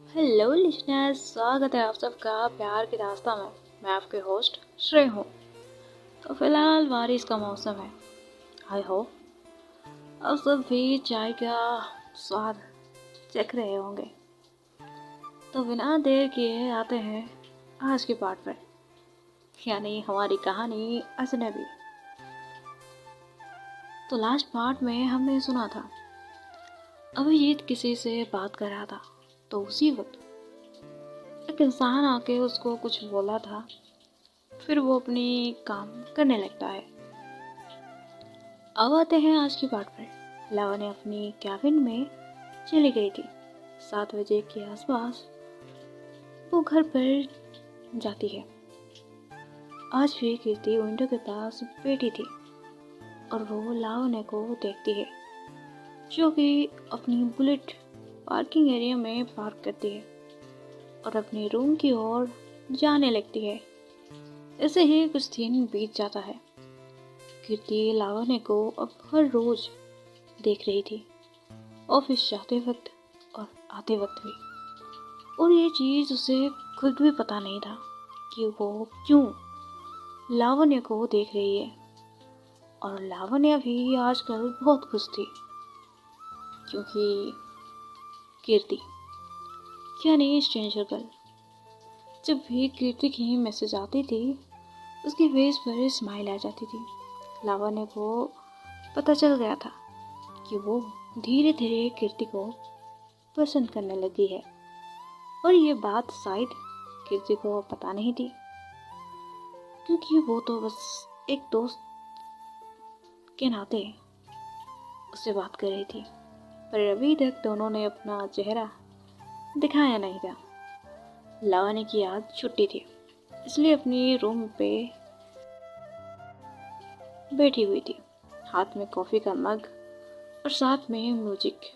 Hello listeners, स्वागत है आप सबका प्यार की दास्तां में। मैं आपके होस्ट श्रेय हूँ। तो फिलहाल बारिश का मौसम है। आई होप आप सब भी चाय का स्वाद चख रहे होंगे। तो बिना देर किए आते हैं आज के पार्ट पर, यानी हमारी कहानी अजनबी। तो लास्ट पार्ट में हमने सुना था अभिजीत किसी से बात कर रहा था, तो उसी वक्त एक इंसान आके उसको कुछ बोला था। फिर वो अपनी काम करने लगता है। अब आते हैं आज की पार्ट पर। लावण्य अपनी कैबिन में चली गई थी। 7 बजे के आसपास वो घर पर जाती है। आज भी कीर्ति विंडो के पास बैठी थी और वो लावण्य को देखती है, जो कि अपनी बुलेट पार्किंग एरिया में पार्क करती है और अपने रूम की ओर जाने लगती है। ऐसे ही कुछ दिन बीत जाता है। कीर्ति लावण्य को अब हर रोज देख रही थी, ऑफिस जाते वक्त और आते वक्त भी। और ये चीज़ उसे खुद भी पता नहीं था कि वो क्यों लावण्य को देख रही है। और लावण्य भी आजकल बहुत खुश थी, क्योंकि कीर्ति यानी स्ट्रेंजर गर्ल जब भी कीर्ति की मैसेज आती थी, उसके फेस पर स्माइल आ जाती थी। लावण्य को पता चल गया था कि वो धीरे धीरे कीर्ति को पसंद करने लगी है। और ये बात शायद कीर्ति को पता नहीं थी, क्योंकि वो तो बस एक दोस्त के नाते उससे बात कर रही थी। पर अभी तक दोनों ने अपना चेहरा दिखाया नहीं था। लावण्य की आज छुट्टी थी, इसलिए अपनी रूम पे बैठी हुई थी, हाथ में कॉफ़ी का मग और साथ में म्यूजिक।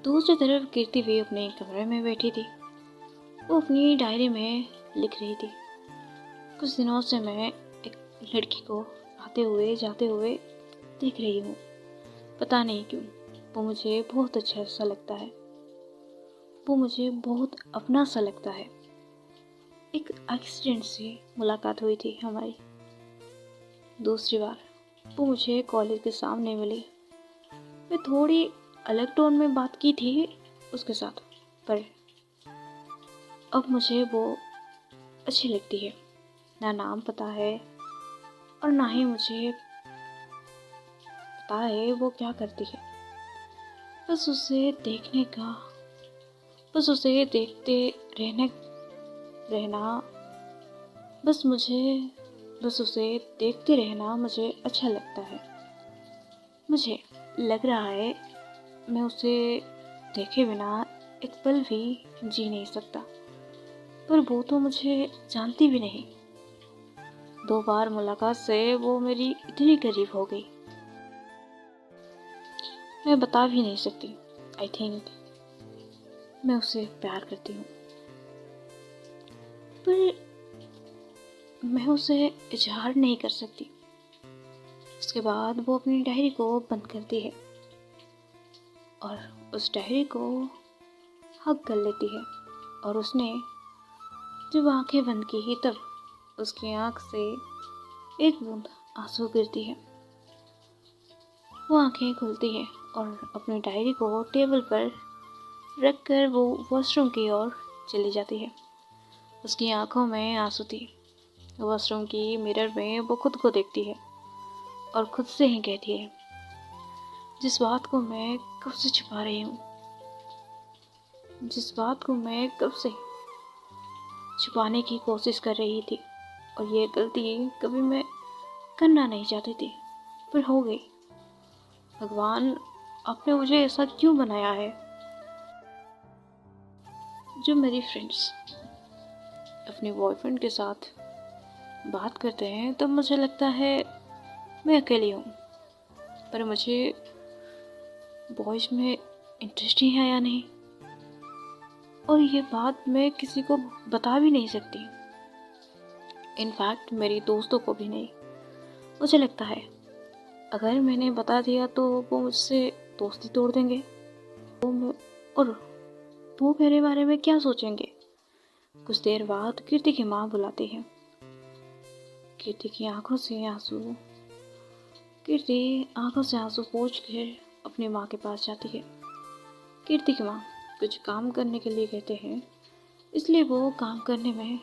दूसरी तरफ कीर्ति भी अपने कमरे में बैठी थी। वो अपनी डायरी में लिख रही थी। कुछ दिनों से मैं एक लड़की को आते हुए जाते हुए देख रही हूँ। पता नहीं क्यों वो मुझे बहुत अच्छा सा लगता है। वो मुझे बहुत अपना सा लगता है। एक एक्सीडेंट से मुलाकात हुई थी हमारी। दूसरी बार वो मुझे कॉलेज के सामने मिली। मैं थोड़ी अलग टोन में बात की थी उसके साथ, पर अब मुझे वो अच्छी लगती है। ना नाम पता है और ना ही मुझे पता है वो क्या करती है। बस उसे देखने का, बस उसे देखते रहना बस उसे देखते रहना मुझे अच्छा लगता है। मुझे लग रहा है मैं उसे देखे बिना एक पल भी जी नहीं सकता। पर वो तो मुझे जानती भी नहीं। 2 बार मुलाकात से वो मेरी इतनी करीब हो गई, मैं बता भी नहीं सकती। आई थिंक मैं उसे प्यार करती हूँ, पर मैं उसे इजहार नहीं कर सकती। उसके बाद वो अपनी डायरी को बंद करती है और उस डायरी को हग कर लेती है। और उसने जब आंखें बंद की तब उसकी आंख से एक बूंद आंसू गिरती है। वो आंखें खुलती है और अपनी डायरी को टेबल पर रखकर वो वॉशरूम की ओर चली जाती है। उसकी आंखों में आंसू थी। वॉशरूम की मिरर में वो खुद को देखती है और खुद से ही कहती है, जिस बात को मैं कब से छुपा रही हूँ, जिस बात को मैं कब से छुपाने की कोशिश कर रही थी, और ये गलती कभी मैं करना नहीं चाहती थी, पर हो गई। भगवान, आपने मुझे ऐसा क्यों बनाया है? जब मेरी फ्रेंड्स अपने बॉयफ्रेंड के साथ बात करते हैं तब मुझे लगता है मैं अकेली हूँ। पर मुझे बॉयज में इंटरेस्ट ही है या नहीं, और ये बात मैं किसी को बता भी नहीं सकती। इनफैक्ट मेरी दोस्तों को भी नहीं। मुझे लगता है अगर मैंने बता दिया तो वो मुझसे दोस्ती तोड़ देंगे। और वो मेरे बारे में क्या सोचेंगे। कुछ देर बाद कीर्ति की माँ बुलाती है। कीर्ति की आंखों से आंसू कीर्ति आंखों से आंसू पोंछ कर अपनी माँ के पास जाती है। कीर्ति की माँ कुछ काम करने के लिए कहते हैं, इसलिए वो काम करने में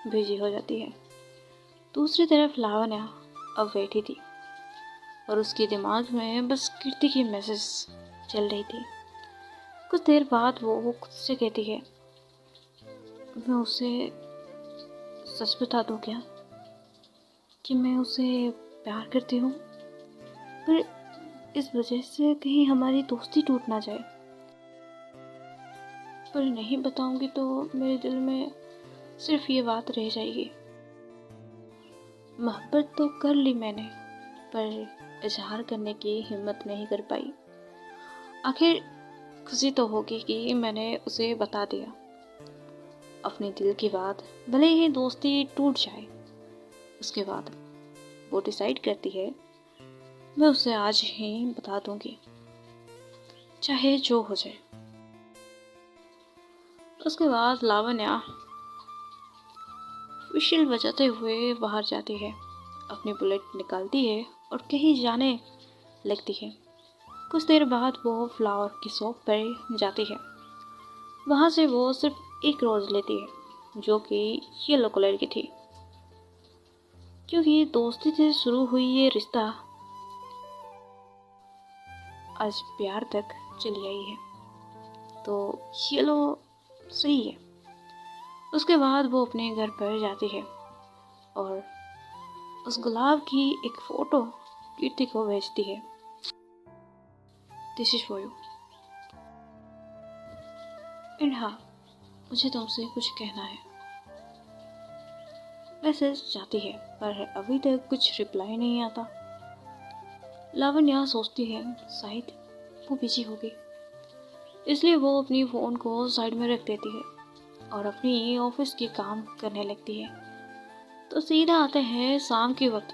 बिजी हो जाती है। दूसरी तरफ लावण्या अब बैठी थी और उसके दिमाग में बस कीर्ति की मैसेज चल रही थी। कुछ देर बाद वो खुद से कहती है, मैं उसे सच बता दूं क्या कि मैं उसे प्यार करती हूँ, पर इस वजह से कहीं हमारी दोस्ती टूट ना जाए। पर नहीं बताऊंगी तो मेरे दिल में सिर्फ ये बात रह जाएगी। मोहब्बत तो कर ली मैंने, पर इजहार करने की हिम्मत नहीं कर पाई। आखिर खुशी तो होगी कि मैंने उसे बता दिया अपने दिल की बात, भले ही दोस्ती टूट जाए। उसके बाद वो डिसाइड करती है, मैं उसे आज ही बता दूंगी, चाहे जो हो जाए। उसके बाद लावण्या विशल बजाते हुए बाहर जाती है, अपनी बुलेट निकालती है और कहीं जाने लगती है। कुछ देर बाद वो फ्लावर की शॉप पर जाती है। वहाँ से वो सिर्फ एक रोज़ लेती है, जो कि येलो कलर की थी, क्योंकि दोस्ती से शुरू हुई ये रिश्ता आज प्यार तक चली आई है, तो येलो सही है। उसके बाद वो अपने घर पर जाती है और उस गुलाब की एक फ़ोटो कीर्ति को भेजती है। This is for you. And हाँ, मुझे तुमसे कुछ कहना है। मैसेज जाती है पर अभी तक कुछ रिप्लाई नहीं आता। लावण्या सोचती है शायद वो बिजी होगी, इसलिए वो अपनी फ़ोन को साइड में रख देती है और अपनी ऑफिस के काम करने लगती है। तो सीधा आते हैं शाम के वक्त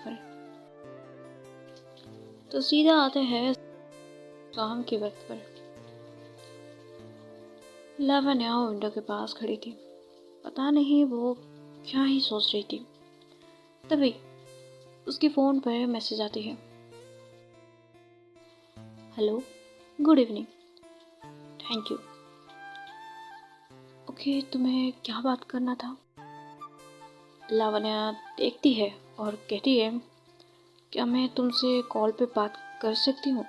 पर लावण्या विंडो के पास खड़ी थी। पता नहीं वो क्या ही सोच रही थी। तभी उसके फ़ोन पर मैसेज आती है, hello, good evening, thank you. Okay, तुम्हें क्या बात करना था? लावण्या देखती है और कहती है, क्या मैं तुमसे कॉल पे बात कर सकती हूँ?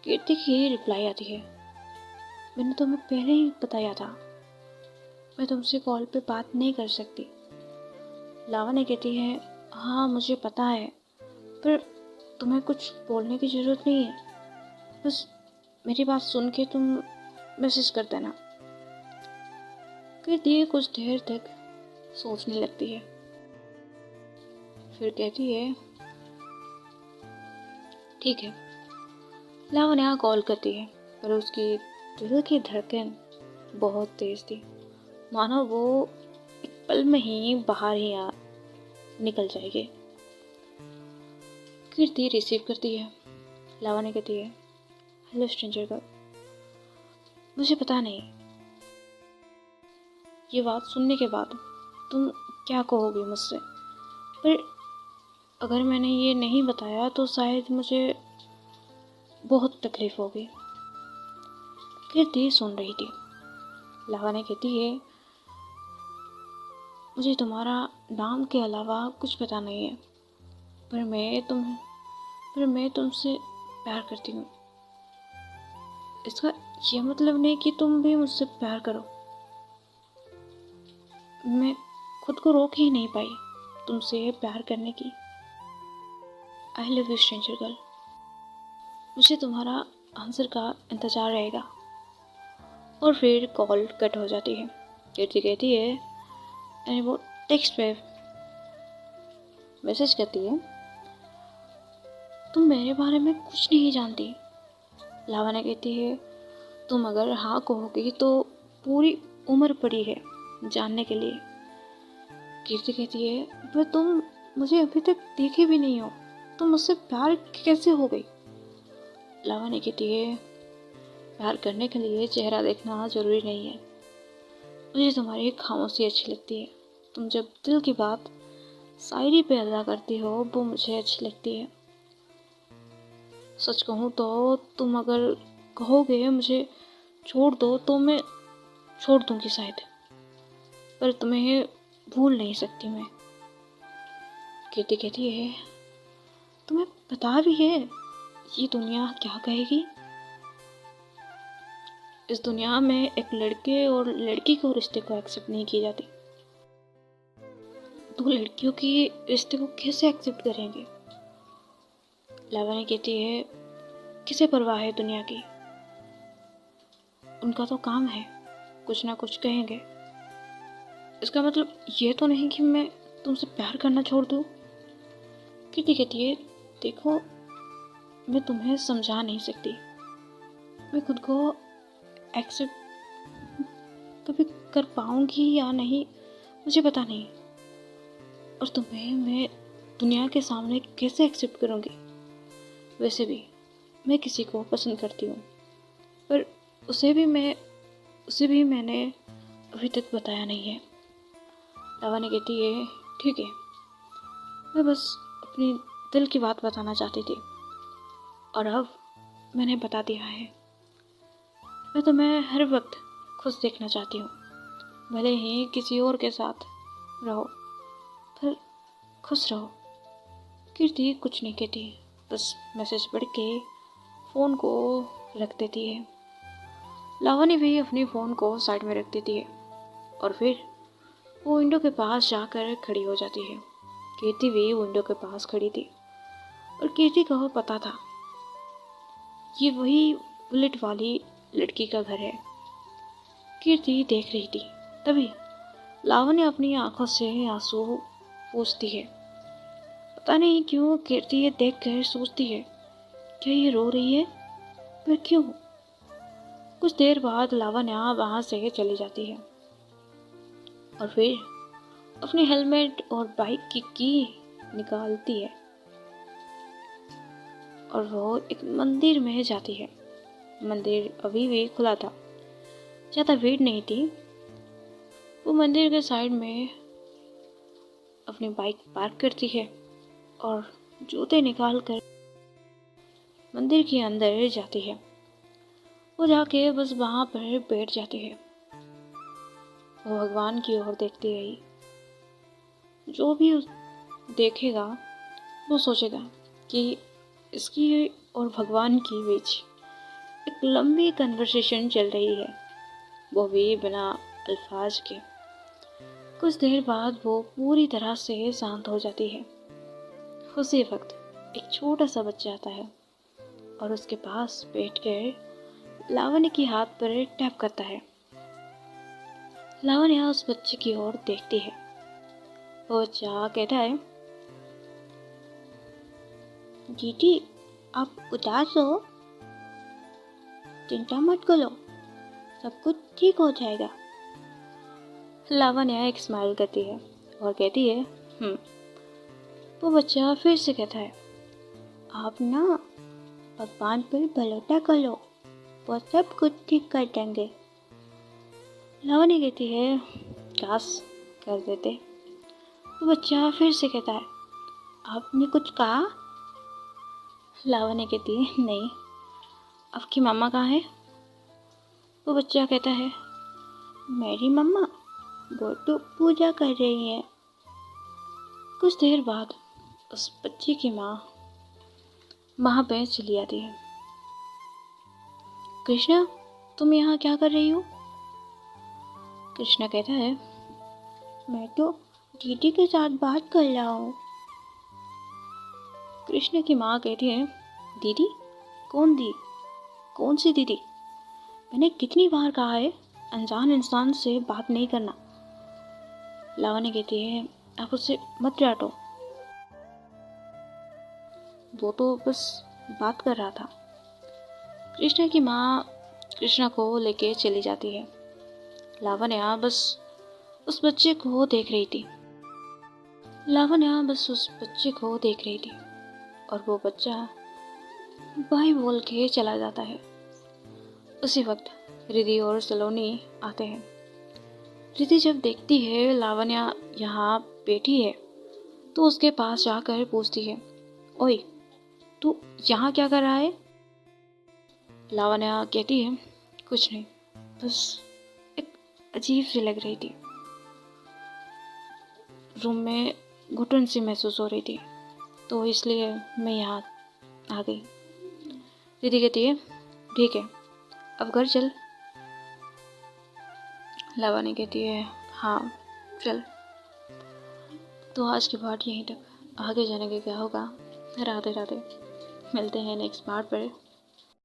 कीर्ति की रिप्लाई आती है, मैंने तुम्हें पहले ही बताया था, मैं तुमसे कॉल पे बात नहीं कर सकती। लावण्या कहती है, हाँ मुझे पता है, पर तुम्हें कुछ बोलने की ज़रूरत नहीं है, बस मेरी बात सुन के तुम मैसेज कर देना। कीर्ति कुछ देर तक सोचने लगती है, फिर कहती है, ठीक है। लावण्या कॉल करती है, पर उसकी दिल की धड़कन बहुत तेज थी, मानो वो एक पल में ही बाहर ही निकल जाएगी। कीर्ति रिसीव करती है। लावण्या कहती है, हेलो स्ट्रेंजर गर्ल, मुझे पता नहीं ये बात सुनने के बाद तुम क्या कहोगी मुझसे, पर अगर मैंने ये नहीं बताया तो शायद मुझे बहुत तकलीफ होगी। कीर्ति सुन रही थी। लावण्या कहती है, मुझे तुम्हारा नाम के अलावा कुछ पता नहीं है, पर मैं तुमसे प्यार करती हूँ। इसका ये मतलब नहीं कि तुम भी मुझसे प्यार करो। मैं खुद को रोक ही नहीं पाई तुमसे प्यार करने की। I love you stranger girl. मुझे तुम्हारा आंसर का इंतज़ार रहेगा। और फिर कॉल कट हो जाती है। कीर्ति कहती है, यानी वो टेक्स्ट पे मैसेज करती है, तुम मेरे बारे में कुछ नहीं जानती। लावण्या कहती है, तुम अगर हाँ कहोगी तो पूरी उम्र पड़ी है जानने के लिए। कीर्ति कहती है, पर तुम मुझे अभी तक देखे भी नहीं हो, तुम मुझसे प्यार कैसे हो गई? लावण्या कहती है, प्यार करने के लिए चेहरा देखना ज़रूरी नहीं है। मुझे तुम्हारी खामोशी अच्छी लगती है। तुम जब दिल की बात शायरी पे अदा करती हो वो मुझे अच्छी लगती है। सच कहूँ तो तुम अगर कहोगे मुझे छोड़ दो तो मैं छोड़ दूंगी शायद, पर तुम्हें भूल नहीं सकती मैं। कीर्ति कहती है, तुम्हें पता भी है ये दुनिया क्या कहेगी? इस दुनिया में एक लड़के और लड़की को रिश्ते को एक्सेप्ट नहीं की जाती। दो लड़कियों की रिश्ते को कैसे एक्सेप्ट करेंगे? लावण्य कहती है, किसे परवाह है दुनिया की? उनका तो काम है, कुछ ना कुछ कहेंगे। इसका मतलब ये तो नहीं कि मैं तुमसे प्यार करना छोड़ दूँ। कीर्ति कहती है, देखो मैं तुम्हें समझा नहीं सकती। मैं खुद को एक्सेप्ट कभी कर पाऊंगी या नहीं मुझे पता नहीं, और तुम्हें मैं दुनिया के सामने कैसे एक्सेप्ट करूंगी? वैसे भी मैं किसी को पसंद करती हूँ, पर उसे भी मैंने अभी तक बताया नहीं है। लावण्य कहती है, ठीक है, मैं बस अपनी दिल की बात बताना चाहती थी और अब मैंने बता दिया है। मैं तुम्हें हर वक्त खुश देखना चाहती हूँ, भले ही किसी और के साथ रहो, पर खुश रहो। कीर्ति कुछ नहीं कहती, बस मैसेज पढ़ के फ़ोन को रख देती है। लावण्य भी अपनी फ़ोन को साइड में रख देती है और फिर वो विंडो के पास जाकर खड़ी हो जाती है। कीर्ति भी विंडो के पास खड़ी थी और कीर्ति को पता था ये वही बुलेट वाली लड़की का घर है। कीर्ति देख रही थी, तभी लावण्य अपनी आंखों से आंसू पोंछती है। पता नहीं क्यों कीर्ति ये देखकर सोचती है, क्या ये रो रही है? पर क्यों? कुछ देर बाद लावण्य वहां से चली जाती है और फिर अपने हेलमेट और बाइक की निकालती है और वो एक मंदिर में जाती है। मंदिर अभी भी खुला था, ज़्यादा भीड़ नहीं थी। वो मंदिर के साइड में अपनी बाइक पार्क करती है और जूते निकाल कर मंदिर के अंदर जाती है। वो जाके बस वहाँ पर बैठ जाती है। वो भगवान की ओर देखती रही। जो भी देखेगा वो सोचेगा कि इसकी और भगवान की बीच एक लंबी कन्वर्सेशन चल रही है, वो भी बिना अल्फाज के। कुछ देर बाद वो पूरी तरह से शांत हो जाती है। उसी वक्त एक छोटा सा बच्चा आता है और उसके पास बैठकर लावण्य के हाथ पर टैप करता है। लावण्य उस बच्चे की ओर देखती है। वो बच्चा कहता है, दीदी आप उदास हो? चिंता मत करो, सब कुछ ठीक हो जाएगा। लावण्य एक स्माइल करती है और कहती है, वो बच्चा फिर से कहता है, आप ना भगवान पर भरोसा करो, वो सब कुछ ठीक कर देंगे। लावण्य कहती है, काश कर देते। वो बच्चा फिर से कहता है, आपने कुछ कहा? लावण्य कहती है, नहीं। आपकी मम्मा कहाँ है? वो बच्चा कहता है, मेरी मम्मा वो तो पूजा कर रही है। कुछ देर बाद उस बच्चे की माँ वहाँ पे चली आती है। कृष्णा, तुम यहाँ क्या कर रही हो? कृष्णा कहता है, मैं तो दीदी के साथ बात कर रहा हूँ। कृष्ण की माँ कहती है, दीदी? कौन सी दीदी? मैंने कितनी बार कहा है अनजान इंसान से बात नहीं करना। लावण्य कहती है, आप उससे मत डांटो, वो तो बस बात कर रहा था। कृष्ण की माँ कृष्णा को लेके चली जाती है। लावण्य बस उस बच्चे को देख रही थी। और वो बच्चा बाय बोल के चला जाता है। उसी वक्त रिद्धि और सलोनी आते हैं। रिद्धि जब देखती है लावण्या यहाँ बैठी है तो उसके पास जाकर पूछती है, ओए तू यहाँ क्या कर रहा है? लावण्या कहती है, कुछ नहीं, बस एक अजीब सी लग रही थी। रूम में घुटन सी महसूस हो रही थी, तो इसलिए मैं यहाँ आ गई। दीदी कहती है, ठीक है, अब घर चल। लावण्या कहती है, हाँ चल। तो आज की पार्ट यहीं तक, आगे जाने के क्या होगा। राधे राधे। मिलते हैं नेक्स्ट पार्ट पर।